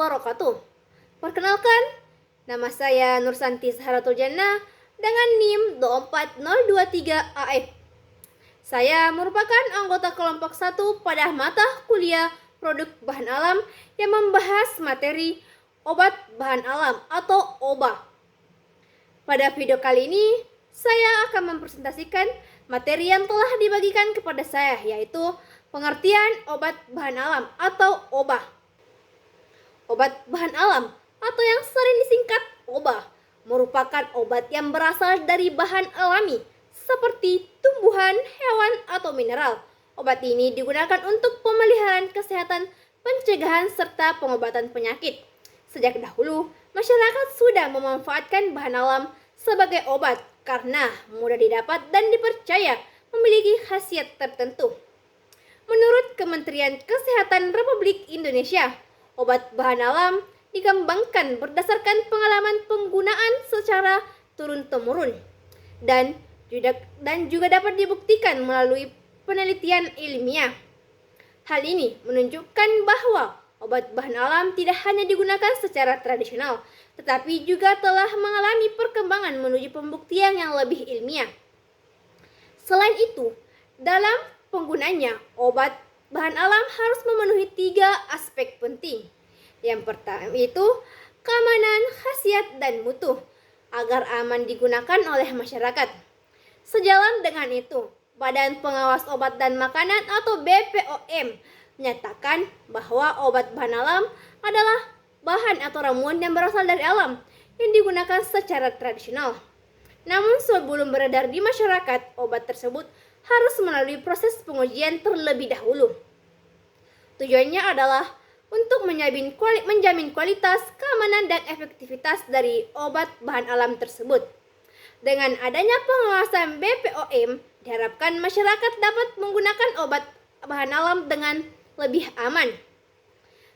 wabarakatuh. Perkenalkan, nama saya Nursanti Saharatul Jannah dengan NIM 24023AF. Saya merupakan anggota kelompok 1 pada mata kuliah Produk Bahan Alam yang membahas materi obat bahan alam atau OBA. Pada video kali ini, saya akan mempresentasikan materi yang telah dibagikan kepada saya, yaitu pengertian obat bahan alam atau OBA. Obat bahan alam atau yang sering disingkat OBA merupakan obat yang berasal dari bahan alami seperti tumbuhan, hewan, atau mineral. Obat ini digunakan untuk pemeliharaan kesehatan, pencegahan, serta pengobatan penyakit. Sejak dahulu, masyarakat sudah memanfaatkan bahan alam sebagai obat karena mudah didapat dan dipercaya memiliki khasiat tertentu. Menurut Kementerian Kesehatan Republik Indonesia, obat bahan alam dikembangkan berdasarkan pengalaman penggunaan secara turun-temurun dan juga dapat dibuktikan melalui penelitian ilmiah. Hal ini menunjukkan bahwa obat bahan alam tidak hanya digunakan secara tradisional, tetapi juga telah mengalami perkembangan menuju pembuktian yang lebih ilmiah. Selain itu, dalam penggunanya, obat bahan alam harus memenuhi 3 aspek penting. Yang pertama itu keamanan, khasiat, dan mutu agar aman digunakan oleh masyarakat. Sejalan dengan itu, Badan Pengawas Obat dan Makanan atau BPOM menyatakan bahwa obat bahan alam adalah bahan atau ramuan yang berasal dari alam yang digunakan secara tradisional. Namun sebelum beredar di masyarakat, obat tersebut harus melalui proses pengujian terlebih dahulu. Tujuannya adalah untuk menjamin kualitas, keamanan, dan efektivitas dari obat bahan alam tersebut. Dengan adanya pengawasan BPOM, diharapkan masyarakat dapat menggunakan obat bahan alam dengan lebih aman.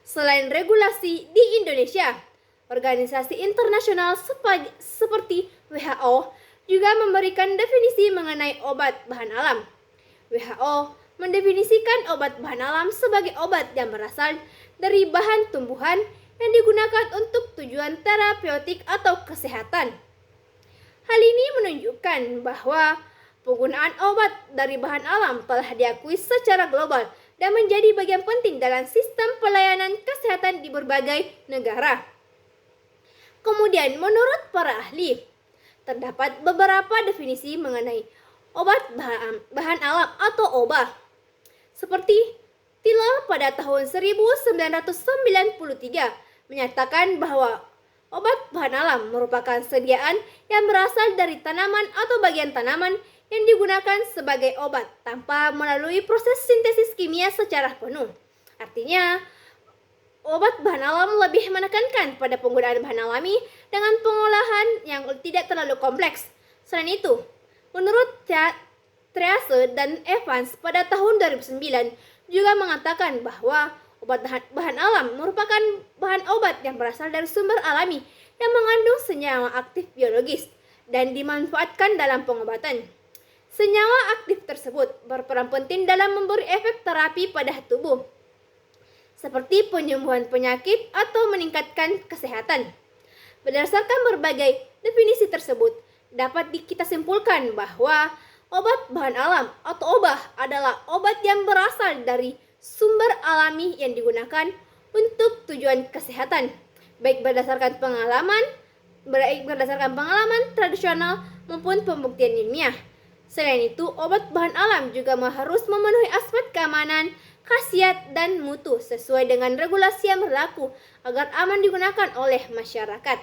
Selain regulasi di Indonesia, organisasi internasional seperti WHO juga memberikan definisi mengenai obat bahan alam. WHO mendefinisikan obat bahan alam sebagai obat yang berasal dari bahan tumbuhan yang digunakan untuk tujuan terapeutik atau kesehatan. Hal ini menunjukkan bahwa penggunaan obat dari bahan alam telah diakui secara global dan menjadi bagian penting dalam sistem pelayanan kesehatan di berbagai negara. Kemudian, menurut para ahli, terdapat beberapa definisi mengenai obat bahan alam atau OBA. Seperti Tiller pada tahun 1993 menyatakan bahwa obat bahan alam merupakan sediaan yang berasal dari tanaman atau bagian tanaman yang digunakan sebagai obat tanpa melalui proses sintesis kimia secara penuh. Artinya, obat bahan alam lebih menekankan pada penggunaan bahan alami dengan pengolahan yang tidak terlalu kompleks. Selain itu, menurut Trease dan Evans pada tahun 2009 juga mengatakan bahwa obat bahan alam merupakan bahan obat yang berasal dari sumber alami yang mengandung senyawa aktif biologis dan dimanfaatkan dalam pengobatan. Senyawa aktif tersebut berperan penting dalam memberi efek terapi pada tubuh, seperti penyembuhan penyakit atau meningkatkan kesehatan. Berdasarkan berbagai definisi tersebut, dapat kita simpulkan bahwa obat bahan alam atau OBA adalah obat yang berasal dari sumber alami yang digunakan untuk tujuan kesehatan, baik berdasarkan pengalaman tradisional maupun pembuktian ilmiah. Selain itu, obat bahan alam juga harus memenuhi aspek keamanan, khasiat, dan mutu sesuai dengan regulasi yang berlaku agar aman digunakan oleh masyarakat.